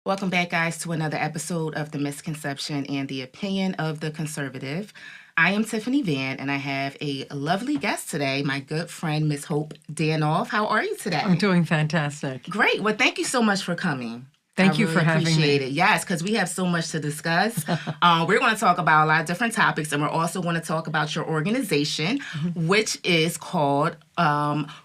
Welcome back, guys, to another episode of The Misconception and the Opinion of the Conservative. I am Tiffany Van, and I have a lovely guest today, my good friend, Miss Hope Danoff. How are you today? I'm doing fantastic. Great. Well, thank you so much for coming. Thank you for having me. Appreciate it. Yes, because we have so much to discuss. We're going to talk about a lot of different topics, and we're also going to talk about your organization, which is called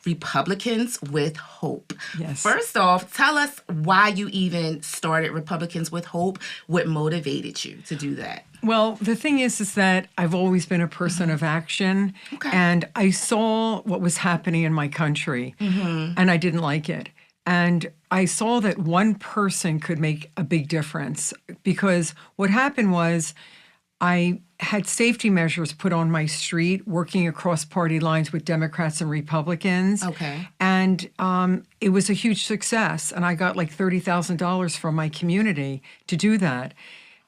Republicans with Hope. Yes. First off, tell us why you even started Republicans with Hope. What motivated you to do that? Well, the thing is that I've always been a person of action, and I saw what was happening in my country, and I didn't like it. And I saw that one person could make a big difference, because what happened was I had safety measures put on my street, working across party lines with Democrats and Republicans. Okay. And it was a huge success. And I got like $30,000 from my community to do that.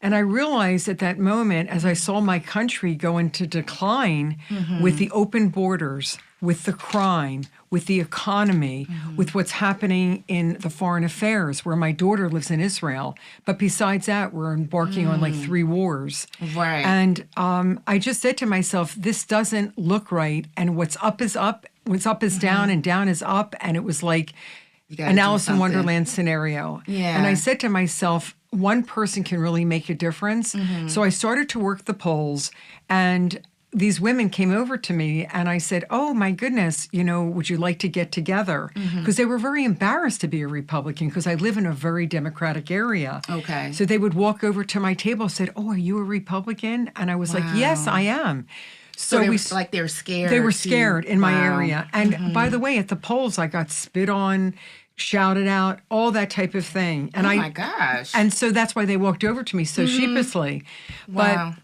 And I realized at that moment, as I saw my country go into decline with the open borders, with the crime, with the economy, with what's happening in the foreign affairs, where my daughter lives in Israel. But besides that, we're embarking on like 3 wars. Right. And I just said to myself, this doesn't look right. And what's up is up, what's up is down, and down is up. And it was like an Alice in Wonderland scenario. Yeah. And I said to myself, one person can really make a difference. So I started to work the polls, and these women came over to me, and I said, oh, my goodness, would you like to get together? Because they were very embarrassed to be a Republican, because I live in a very Democratic area. Okay. So they would walk over to my table and said, oh, are you a Republican? And I was like, yes, I am. So they were scared. They were scared in my area. And by the way, at the polls, I got spit on, shouted out, all that type of thing. And my gosh. And so that's why they walked over to me so sheepishly. Wow.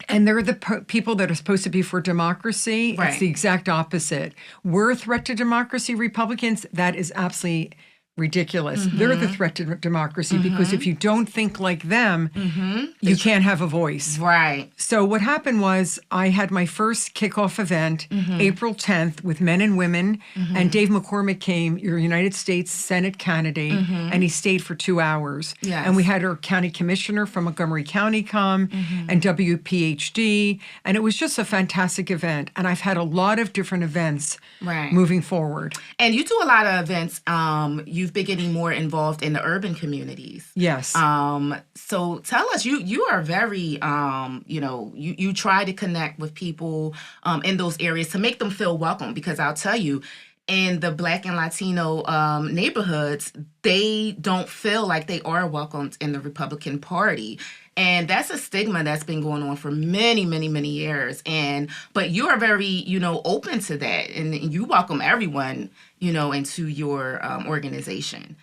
And they're the people that are supposed to be for democracy. Right. It's the exact opposite. We're a threat to democracy, Republicans. That is absolutely ridiculous. They're the threat to democracy, because if you don't think like them, you can't have a voice. Right. So what happened was I had my first kickoff event, April 10th, with men and women, and Dave McCormick came, your United States Senate candidate, and he stayed for 2 hours. Yes. And we had our county commissioner from Montgomery County come, and WPHD, and it was just a fantastic event. And I've had a lot of different events moving forward. And you do a lot of events. You've been getting more involved in the urban communities. Yes. So tell us, you are very, you try to connect with people in those areas to make them feel welcome, because I'll tell you, in the Black and Latino neighborhoods, they don't feel like they are welcomed in the Republican Party. And that's a stigma that's been going on for many, many, many years. But you are very, open to that. And you welcome everyone, into your organization.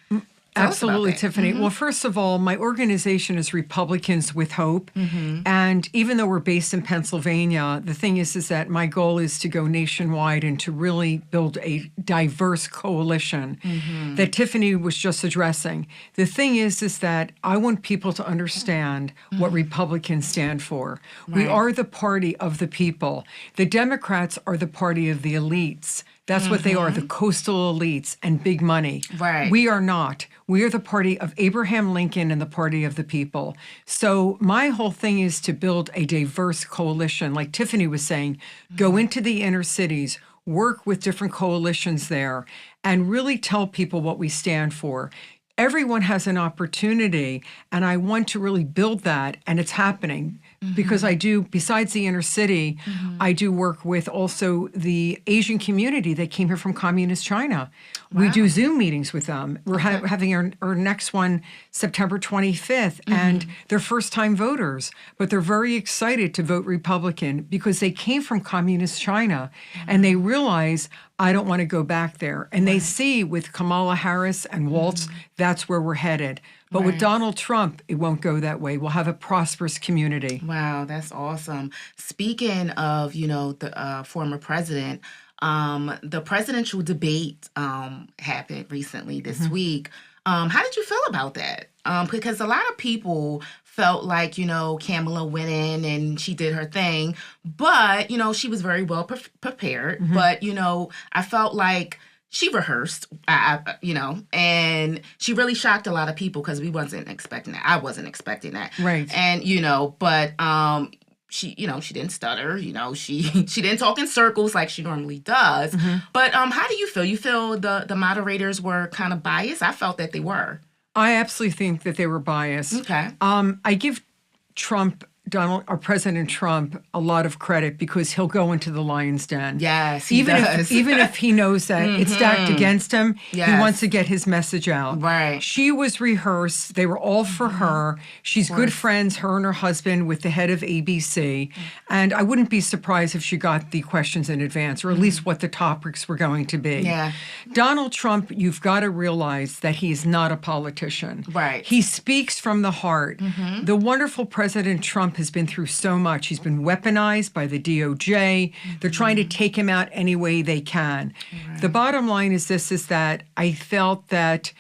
Absolutely, Tiffany. Well, first of all, my organization is Republicans with Hope. And even though we're based in Pennsylvania, the thing is that my goal is to go nationwide and to really build a diverse coalition that Tiffany was just addressing. The thing is that I want people to understand what Republicans stand for. We are the party of the people. The Democrats are the party of the elites. That's what they are, the coastal elites and big money. Right. We are not. We are the party of Abraham Lincoln and the party of the people. So my whole thing is to build a diverse coalition. Like Tiffany was saying, go into the inner cities, work with different coalitions there, and really tell people what we stand for. Everyone has an opportunity, and I want to really build that, and it's happening. Because I do, besides the inner city, I do work with also the Asian community that came here from communist China. Wow. We do Zoom meetings with them. We're having our next one September 25th, and they're first-time voters, but they're very excited to vote Republican because they came from communist China, and they realize, I don't want to go back there. And they see with Kamala Harris and Waltz, that's where we're headed. But with Donald Trump, it won't go that way. We'll have a prosperous community. Wow, that's awesome. Speaking of, the former president, the presidential debate happened recently this week. How did you feel about that? Because a lot of people felt like, Kamala went in and she did her thing, but, she was very well prepared. But, I felt like she rehearsed, and she really shocked a lot of people because we wasn't expecting that. I wasn't expecting that. Right. And, but she didn't stutter. She didn't talk in circles like she normally does. But how do you feel? You feel the moderators were kind of biased? I felt that they were. I absolutely think that they were biased. Okay. I give President Trump a lot of credit because he'll go into the lion's den. Yes, he even does. Even if he knows that it's stacked against him, Yes. he wants to get his message out. Right. She was rehearsed. They were all for her. She's good friends, her and her husband, with the head of ABC. And I wouldn't be surprised if she got the questions in advance, or at least what the topics were going to be. Yeah. Donald Trump, you've got to realize that he's not a politician. Right. He speaks from the heart. The wonderful President Trump has been through so much. He's been weaponized by the DOJ. They're trying to take him out any way they can. The bottom line is this, is that I felt that,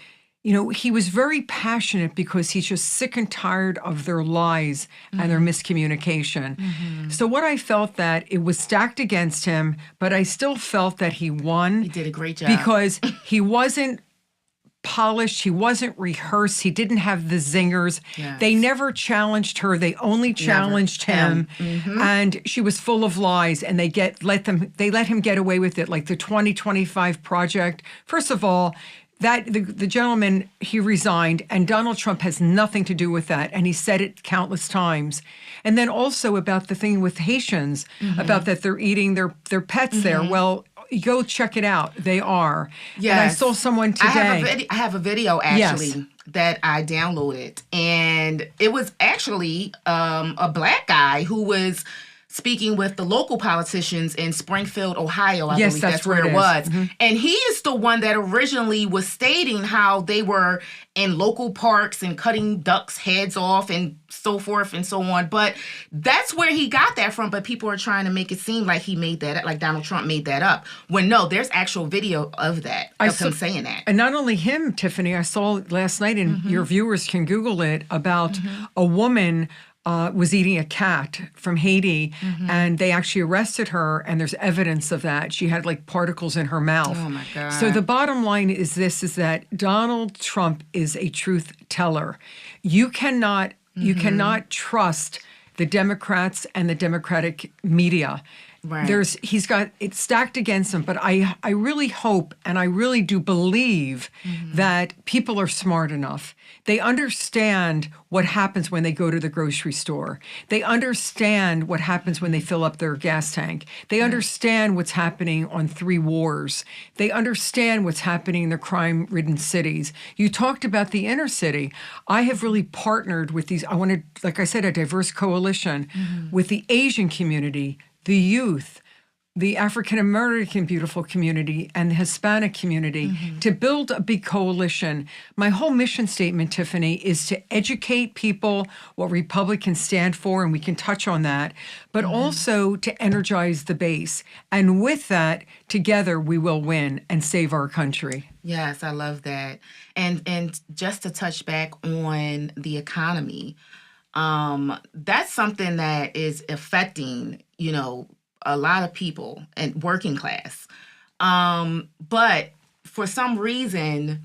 he was very passionate because he's just sick and tired of their lies and their miscommunication. So what I felt that it was stacked against him, but I still felt that he won. He did a great job. Because he wasn't polished, he wasn't rehearsed, he didn't have the zingers. Yes. They never challenged her, they only challenged him. And she was full of lies, and they let him get away with it, like the 2025 project. First of all, that the gentleman, he resigned, and Donald Trump has nothing to do with that, and he said it countless times. And then also about the thing with Haitians, about that they're eating their pets there. Well, go check it out. They are. Yes. And I saw someone today. I have a video actually Yes. that I downloaded, and it was actually a black guy who was speaking with the local politicians in Springfield, Ohio. I Yes, believe that's that's where where it it was. is. And he is the one that originally was stating how they were in local parks and cutting ducks' heads off and so forth and so on. But that's where he got that from. But people are trying to make it seem like he made that up, like Donald Trump made that up. When no, there's actual video of that, of him saying that. And not only him, Tiffany, I saw last night, and your viewers can Google it, about a woman was eating a cat from Haiti, and they actually arrested her, and there's evidence of that. She had like particles in her mouth. Oh my God. So the bottom line is this, is that Donald Trump is a truth teller. You cannot trust the Democrats and the Democratic media. Right. He's got it stacked against him, but I really hope and I really do believe that people are smart enough. They understand what happens when they go to the grocery store. They understand what happens when they fill up their gas tank. They understand what's happening on 3 wars. They understand what's happening in the crime-ridden cities. You talked about the inner city. I have really partnered with these, I wanted, like I said, a diverse coalition with the Asian community, the youth, the African-American beautiful community, and the Hispanic community to build a big coalition. My whole mission statement, Tiffany, is to educate people what Republicans stand for, and we can touch on that, but also to energize the base. And with that, together we will win and save our country. Yes, I love that. And just to touch back on the economy, that's something that is affecting, a lot of people and working class. But for some reason,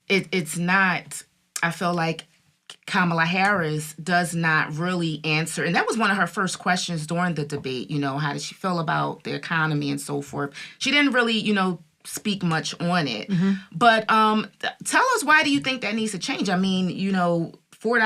it's not, I feel like Kamala Harris does not really answer. And that was one of her first questions during the debate, how did she feel about the economy and so forth. She didn't really, speak much on it. But tell us, why do you think that needs to change? I mean, $4,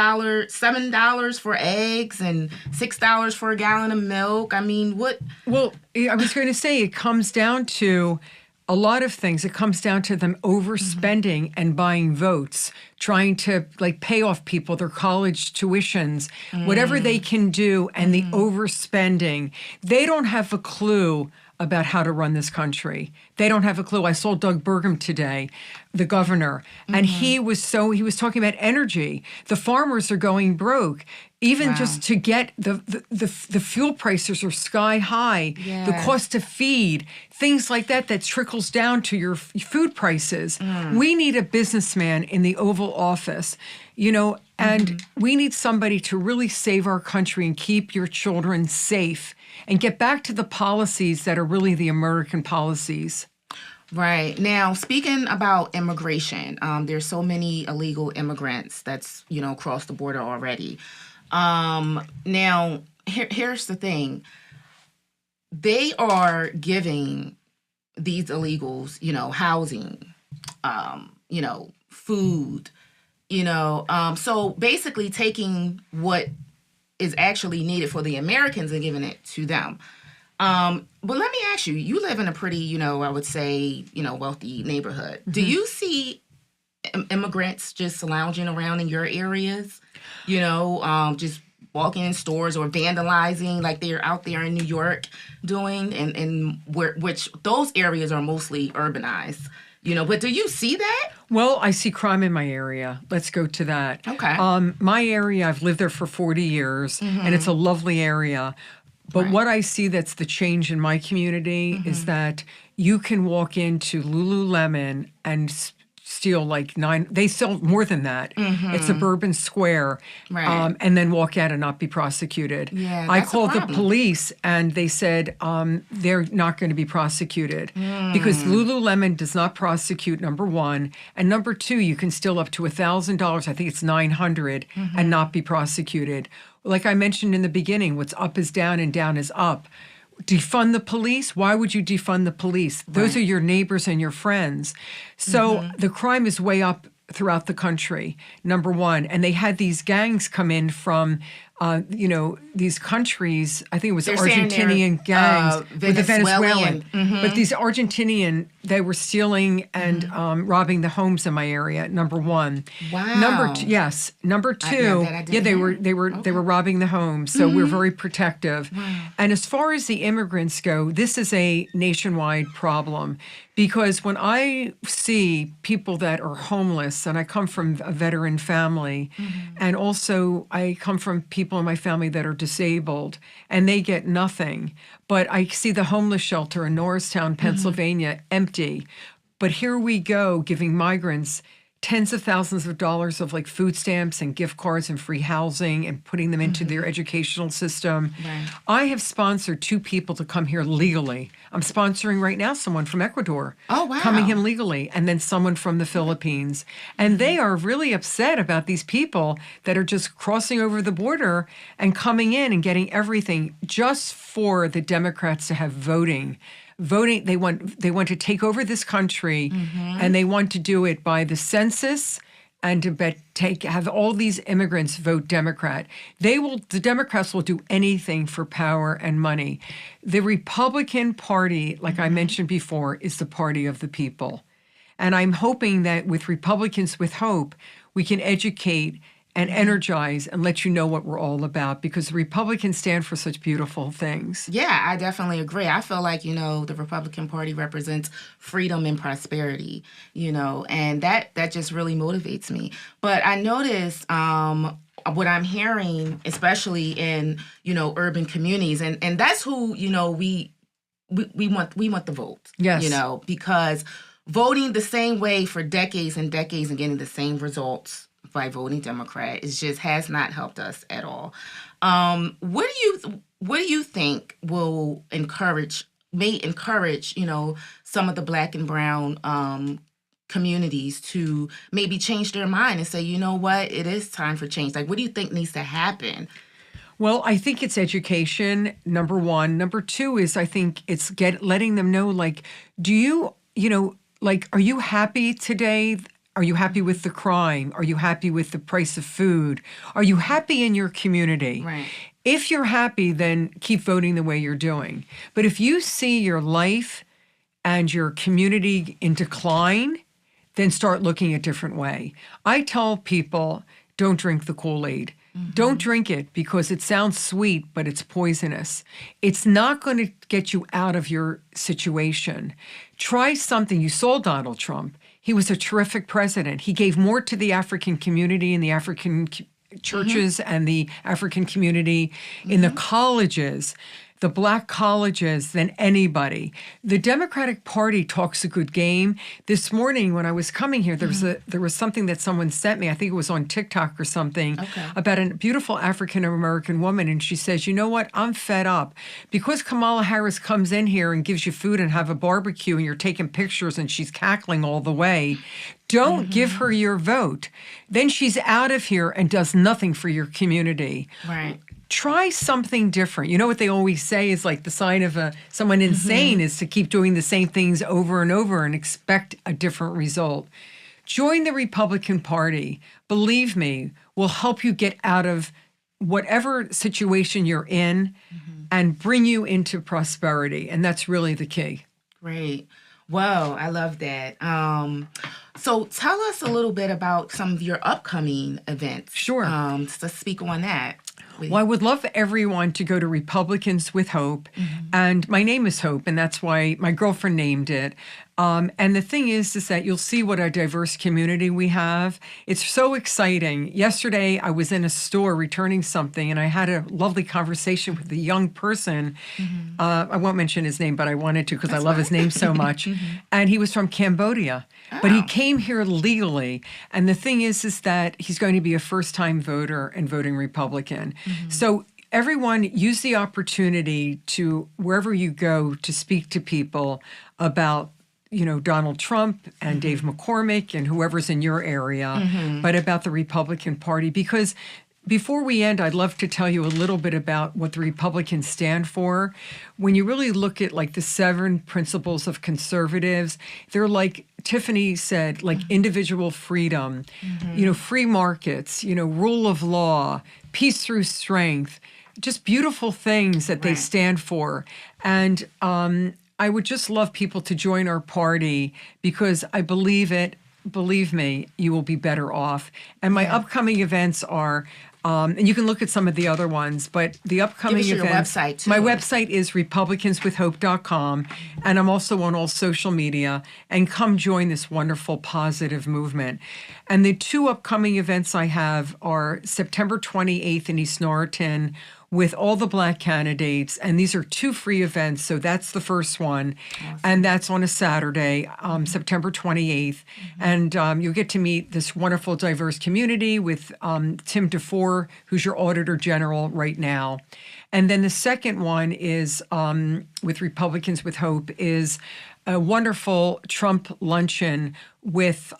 $7 for eggs and $6 for a gallon of milk. I mean, what? Well, I was going to say it comes down to a lot of things. It comes down to them overspending and buying votes, trying to pay off people, their college tuitions, whatever they can do, and the overspending. They don't have a clue about how to run this country. They don't have a clue. I saw Doug Burgum today, the governor, and he was talking about energy. The farmers are going broke. Even just to get the fuel prices are sky high. Yeah. The cost to feed, things like that trickles down to your food prices. We need a businessman in the Oval Office, and we need somebody to really save our country and keep your children safe and get back to the policies that are really the American policies. Right. Now, speaking about immigration, there's so many illegal immigrants that's, across the border already. Now, here's the thing. They are giving these illegals, housing, food, so basically taking what is actually needed for the Americans and giving it to them. But let me ask you, you live in a pretty, I would say, wealthy neighborhood. Do you see immigrants just lounging around in your areas, just walking in stores or vandalizing like they're out there in New York doing, and which those areas are mostly urbanized, but do you see that? Well, I see crime in my area. Let's go to that. Okay. My area, I've lived there for 40 years, and it's a lovely area. But what I see that's the change in my community is that you can walk into Lululemon and steal like they sell more than that. It's Suburban Square, Right. and then walk out and not be prosecuted. Yeah, I that's a called the problem. police and they said they're not going to be prosecuted because Lululemon does not prosecute, number one. And number two, you can steal up to $1,000, I think it's $900, and not be prosecuted. Like I mentioned in the beginning, what's up is down and down is up. Defund the police? Why would you defund the police? Those are your neighbors and your friends. So the crime is way up throughout the country, number one. And they had these gangs come in from, these countries. I think it was They're saying Argentinian they're, gangs with the Venezuelan. Venezuelan. But these Argentinian, they were stealing and robbing the homes in my area. Number one. Wow. Number two, yes. Number two, that I didn't they were robbing the homes. So we're very protective. And as far as the immigrants go, this is a nationwide problem. Because when I see people that are homeless, and I come from a veteran family, and also I come from people in my family that are disabled, and they get nothing. But I see the homeless shelter in Norristown, Pennsylvania, empty. But here we go, giving migrants tens of thousands of dollars of like food stamps and gift cards and free housing and putting them into their educational system. Right. I have sponsored 2 people to come here legally. I'm sponsoring right now someone from Ecuador. Oh, wow. Coming in legally, and then someone from the Philippines. And they are really upset about these people that are just crossing over the border and coming in and getting everything just for the Democrats to have voting. They want to take over this country, and they want to do it by the census and to have all these immigrants vote Democrat. The Democrats will do anything for power and money. The Republican Party, like I mentioned before, is the party of the people. And I'm hoping that with Republicans with Hope, we can educate and energize and let you know what we're all about, because the Republicans stand for such beautiful things. Yeah, I definitely agree. I feel like, the Republican Party represents freedom and prosperity, and that just really motivates me. But I noticed what I'm hearing, especially in, urban communities, and that's who, we want the vote. Yes. Because voting the same way for decades and decades and getting the same results by voting Democrat has not helped us at all. What do you think may encourage some of the Black and brown communities to maybe change their mind and say, you know what, it is time for change? Like, what do you think needs to happen? Well, I think it's education, number one. Number two is I think it's letting them know, like, are you happy today? Are you happy with the crime? Are you happy with the price of food? Are you happy in your community? Right. If you're happy, then keep voting the way you're doing. But if you see your life and your community in decline, then start looking a different way. I tell people, don't drink the Kool-Aid. Don't drink it because it sounds sweet, but it's poisonous. It's not going to get you out of your situation. Try something. You saw Donald Trump. He was a terrific president. He gave more to the African community and the African churches and the African community in the colleges the black colleges than anybody. The Democratic Party talks a good game. This morning when I was coming here, there was something that someone sent me, I think it was on TikTok or something, about a beautiful African-American woman. And she says, you know what, I'm fed up. Because Kamala Harris comes in here and gives you food and have a barbecue and you're taking pictures and she's cackling all the way, don't give her your vote. Then she's out of here and does nothing for your community. Right. Try something different. You know what they always say is like the sign of someone insane is to keep doing the same things over and over and expect a different result. Join the Republican Party. Believe me, will help you get out of whatever situation you're in and bring you into prosperity. And that's really the key. Great. Wow, I love that. So tell us a little bit about some of your upcoming events. Sure. To speak on that. Well, I would love everyone to go to Republicans with Hope. And my name is Hope, and that's why my girlfriend named it. And the thing is that you'll see what a diverse community we have. It's so exciting. Yesterday, I was in a store returning something, and I had a lovely conversation with a young person. I won't mention his name, but I wanted to because I love his name so much. And he was from Cambodia, but he came here legally. And the thing is that he's going to be a first-time voter and voting Republican. So everyone use the opportunity to, wherever you go, to speak to people about Donald Trump and Dave McCormick and whoever's in your area, but about the Republican Party. Because before we end, I'd love to tell you a little bit about what the Republicans stand for. When you really look at like the 7 principles of conservatives, they're like Tiffany said, like individual freedom, free markets, rule of law, peace through strength, just beautiful things that they stand for. And I would just love people to join our party because I believe it. Believe me, you will be better off. And my upcoming events are, and you can look at some of the other ones, but the upcoming Give us events. your website, too. My website is republicanswithhope.com, and I'm also on all social media. And come join this wonderful, positive movement. And the 2 upcoming events I have are September 28th in East Norriton, with all the black candidates. And these are 2 free events. So that's the first one. Awesome. And that's on a Saturday, September 28th. And you'll get to meet this wonderful, diverse community with Tim DeFore, who's your Auditor General right now. And then the second one is with Republicans with Hope is a wonderful Trump luncheon with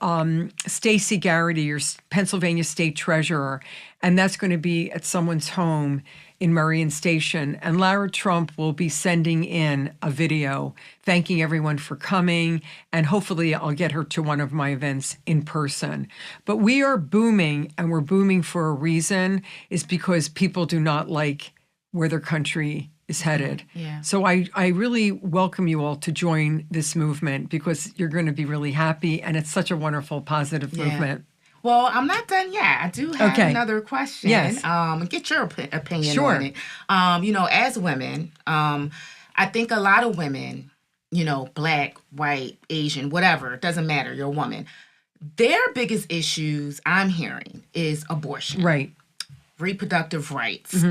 Stacey Garrity, your Pennsylvania State Treasurer. And that's going to be at someone's home in Marion Station. And Lara Trump will be sending in a video thanking everyone for coming. And hopefully I'll get her to one of my events in person. But we are booming, and we're booming for a reason, is because people do not like where their country is headed. Yeah. So I really welcome you all to join this movement because you're going to be really happy. And it's such a wonderful, positive movement. Well, I'm not done yet. I do have another question. Yes. Get your opinion Sure. on it. As women, I think a lot of women, black, white, Asian, whatever, it doesn't matter, you're a woman. Their biggest issues I'm hearing is abortion. Right. Reproductive rights.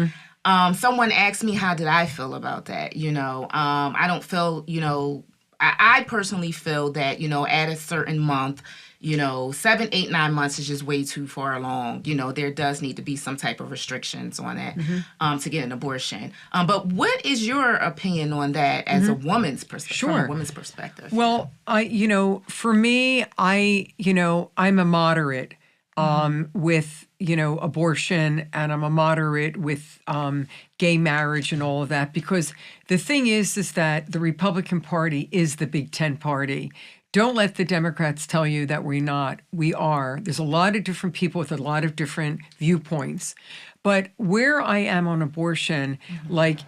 Someone asked me how did I feel about that. I don't feel, I personally feel that, at a certain month, 7, 8, 9 months is just way too far along. There does need to be some type of restrictions on that to get an abortion. But what is your opinion on that as a woman's perspective? Sure. From a woman's perspective. Well, for me, I'm a moderate with, abortion, and I'm a moderate with gay marriage and all of that, because the thing is that the Republican Party is the Big Ten party. Don't let the Democrats tell you that we're not. We are. There's a lot of different people with a lot of different viewpoints. But where I am on abortion,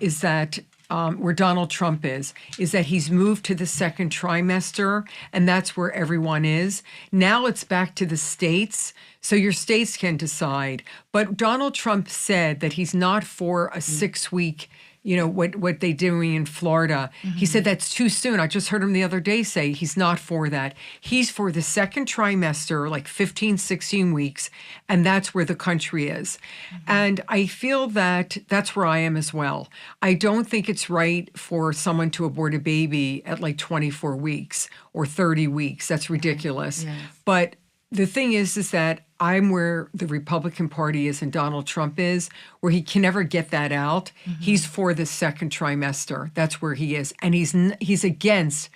is that where Donald Trump is that he's moved to the second trimester, and that's where everyone is. Now it's back to the states, so your states can decide. But Donald Trump said that he's not for a 6-week what they doing in Florida. He said that's too soon. I just heard him the other day say he's not for that. He's for the second trimester, like 15, 16 weeks, and that's where the country is. And I feel that that's where I am as well. I don't think it's right for someone to abort a baby at like 24 weeks or 30 weeks. That's ridiculous. Yes. But the thing is that I'm where the Republican Party is and Donald Trump is, where he can never get that out. He's for the second trimester. That's where he is. And he's against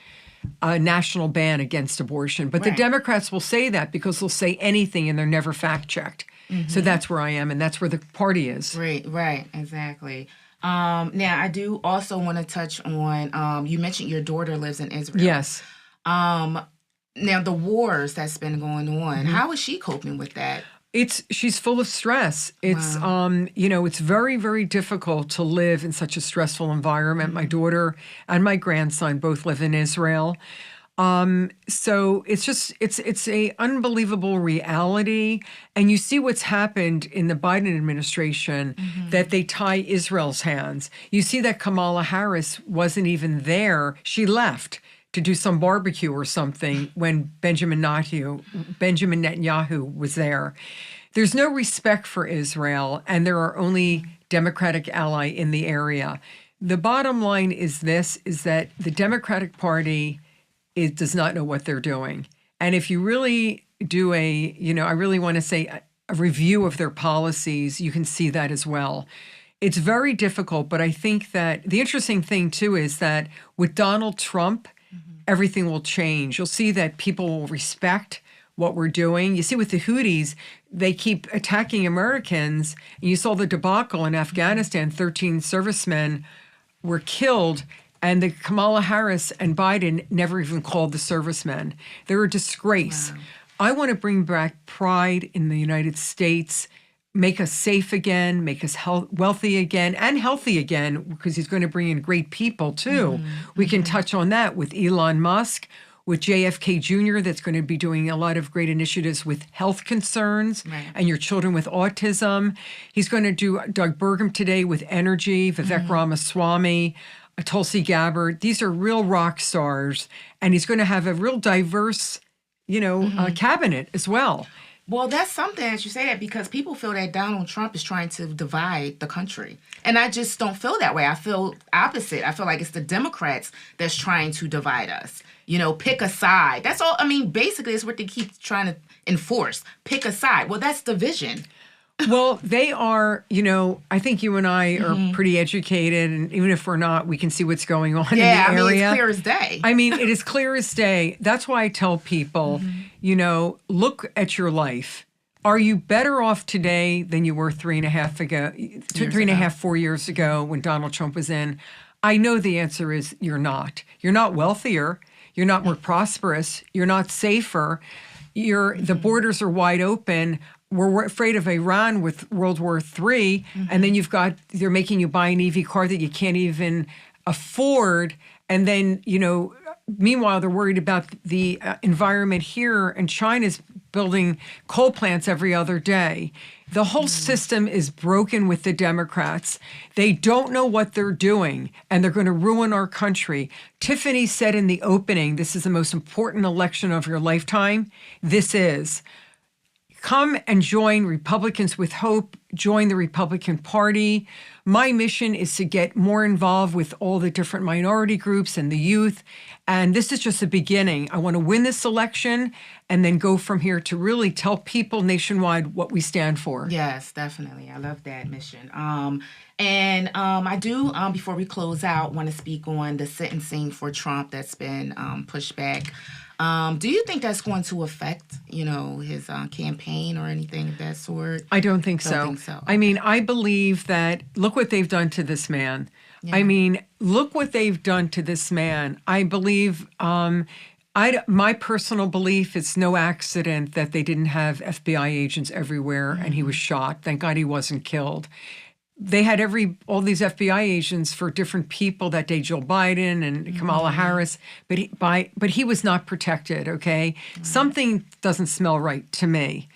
a national ban against abortion. But the Right. Democrats will say that because they'll say anything and they're never fact-checked. So that's where I am, and that's where the party is. Right, exactly. Now, I do also want to touch on, you mentioned your daughter lives in Israel. Yes. Now, the wars that's been going on, how is she coping with that? She's full of stress. It's it's very, very difficult to live in such a stressful environment. My daughter and my grandson both live in Israel. So it's a unbelievable reality. And you see what's happened in the Biden administration, that they tie Israel's hands. You see that Kamala Harris wasn't even there. She left to do some barbecue or something when Benjamin Netanyahu was there. There's no respect for Israel, and there are only Democratic ally in the area. The bottom line is that the Democratic Party does not know what they're doing. And if you really do I really want to say a review of their policies, you can see that as well. It's very difficult, but I think that the interesting thing too is that with Donald Trump, everything will change. You'll see that people will respect what we're doing. You see with the Houthis, they keep attacking Americans. And you saw the debacle in Afghanistan, 13 servicemen were killed, and the Kamala Harris and Biden never even called the servicemen. They're a disgrace. Wow. I want to bring back pride in the United States, make us safe again, make us wealthy again and healthy again, because he's going to bring in great people too. We can touch on that with Elon Musk, with JFK Jr., that's going to be doing a lot of great initiatives with health concerns and your children with autism. He's going to do Doug Burgum today with energy, Vivek Ramaswamy, Tulsi Gabbard. These are real rock stars, and he's going to have a real diverse, cabinet as well. Well, that's something that you say that, because people feel that Donald Trump is trying to divide the country. And I just don't feel that way. I feel opposite. I feel like it's the Democrats that's trying to divide us. Pick a side. That's all. I mean, basically, it's what they keep trying to enforce. Pick a side. Well, that's division. Well, they are, I think you and I are pretty educated, and even if we're not, we can see what's going on in the area. It's clear as day. I mean, it is clear as day. That's why I tell people, look at your life. Are you better off today than you were 4 years ago when Donald Trump was in? I know the answer is you're not. You're not wealthier. You're not more prosperous. You're not safer. The borders are wide open. We're afraid of Iran with World War III, and then they're making you buy an EV car that you can't even afford. And then, meanwhile, they're worried about the environment here, and China's building coal plants every other day. The whole system is broken with the Democrats. They don't know what they're doing, and they're going to ruin our country. Tiffany said in the opening, this is the most important election of your lifetime. This is. Come and join Republicans with Hope. Join the Republican Party. My mission is to get more involved with all the different minority groups and the youth. And this is just the beginning. I want to win this election and then go from here to really tell people nationwide what we stand for. Yes, definitely. I love that mission. I do, before we close out, want to speak on the sentencing for Trump that's been pushed back. Do you think that's going to affect, his campaign or anything of that sort? I don't think so. Don't think so. I mean, I believe that, look what they've done to this man. Yeah. I mean, look what they've done to this man. I believe, my personal belief, it's no accident that they didn't have FBI agents everywhere and he was shot. Thank God he wasn't killed. They had all these FBI agents for different people that day, Joe Biden and Kamala Harris, but he was not protected, okay? Something doesn't smell right to me.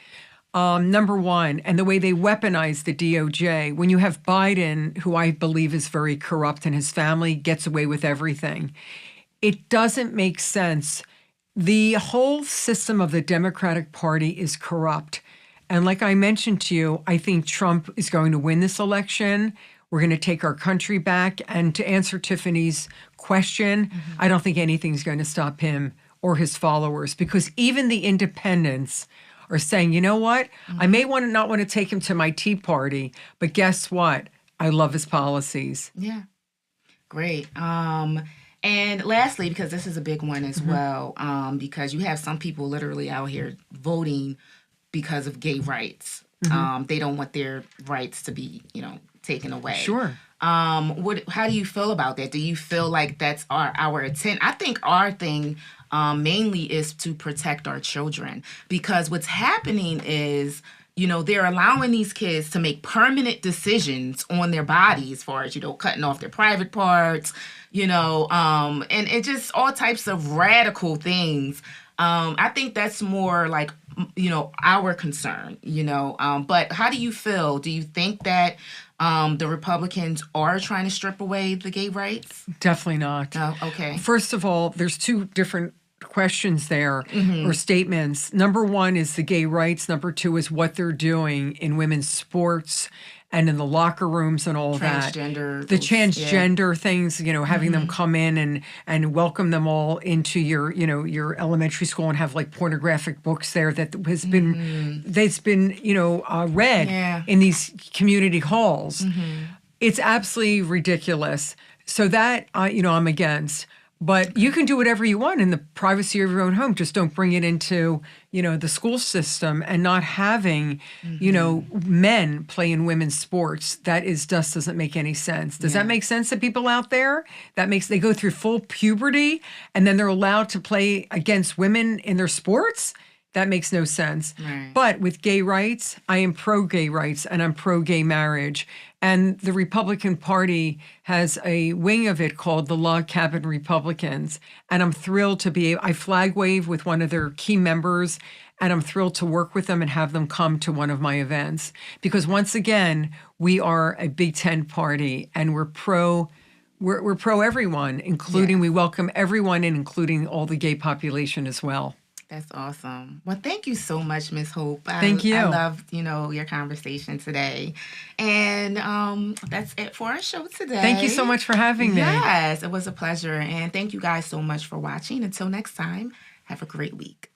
Number one, and the way they weaponize the DOJ. When you have Biden, who I believe is very corrupt and his family gets away with everything, it doesn't make sense. The whole system of the Democratic Party is corrupt. And like I mentioned to you, I think Trump is going to win this election. We're going to take our country back. And to answer Tiffany's question, I don't think anything's going to stop him or his followers, because even the independents are saying, you know what? I may not want to take him to my Tea Party, but guess what? I love his policies. Yeah. Great. And lastly, because this is a big one as well, because you have some people literally out here voting because of gay rights. They don't want their rights to be, taken away. Sure. How do you feel about that? Do you feel like that's our intent? I think our thing mainly is to protect our children, because what's happening is, they're allowing these kids to make permanent decisions on their bodies, as far as, cutting off their private parts, and it just all types of radical things. I think that's more like, our concern, but how do you feel? Do you think that the Republicans are trying to strip away the gay rights? Definitely not. Oh, okay. First of all, there's two different questions there or statements. Number one is the gay rights. Number two is what they're doing in women's sports and in the locker rooms and all Transgender, that. The transgender things, having them come in and welcome them all into your elementary school and have like pornographic books there that has been read in these community halls. It's absolutely ridiculous. So that I'm against. But you can do whatever you want in the privacy of your own home. Just don't bring it into, the school system, and not having, men play in women's sports. That just doesn't make any sense. Does that make sense to people out there? They go through full puberty and then they're allowed to play against women in their sports? That makes no sense. Right. But with gay rights, I am pro-gay rights and I'm pro-gay marriage. And the Republican Party has a wing of it called the Log Cabin Republicans. And I'm thrilled to I flag wave with one of their key members, and I'm thrilled to work with them and have them come to one of my events. Because once again, we are a Big Ten party, and we're pro everyone, including we welcome everyone in, including all the gay population as well. That's awesome. Well, thank you so much, Ms. Hope. Thank you. I loved, your conversation today. And that's it for our show today. Thank you so much for having me. Yes, it was a pleasure. And thank you guys so much for watching. Until next time, have a great week.